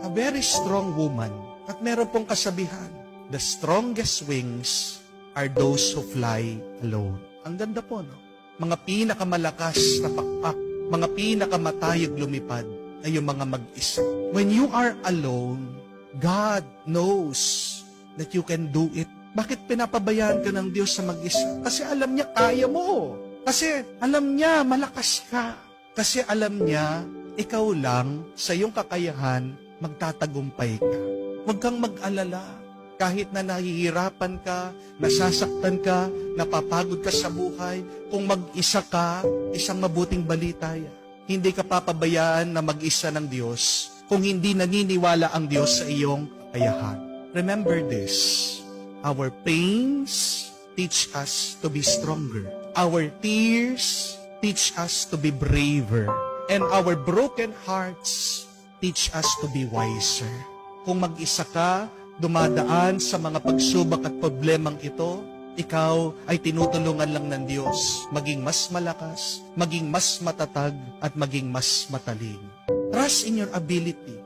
a very strong woman. At meron pong kasabihan, the strongest wings are those who fly alone. Ang ganda po, no? Mga pinakamalakas na pakpak, mga pinakamatayog lumipad ay yung mga mag-isa. When you are alone, God knows that you can do it. Bakit pinapabayaan ka ng Diyos sa mag-isa? Kasi alam niya kaya mo. Kasi alam niya malakas ka. Kasi alam niya ikaw lang sa iyong kakayahan magtatagumpay ka. Huwag kang mag-alala. Kahit na nahihirapan ka, nasasaktan ka, napapagod ka sa buhay, kung mag-isa ka, isang mabuting balita yan. Hindi ka papabayaan na mag-isa ng Diyos kung hindi naniniwala ang Diyos sa iyong kakayahan. Remember this, our pains teach us to be stronger. Our tears teach us to be braver. And our broken hearts teach us to be wiser. Kung mag-isa ka, dumadaan sa mga pagsubok at problemang ito, ikaw ay tinutulungan lang ng Diyos maging mas malakas, maging mas matatag, at maging mas mataling. Trust in your ability.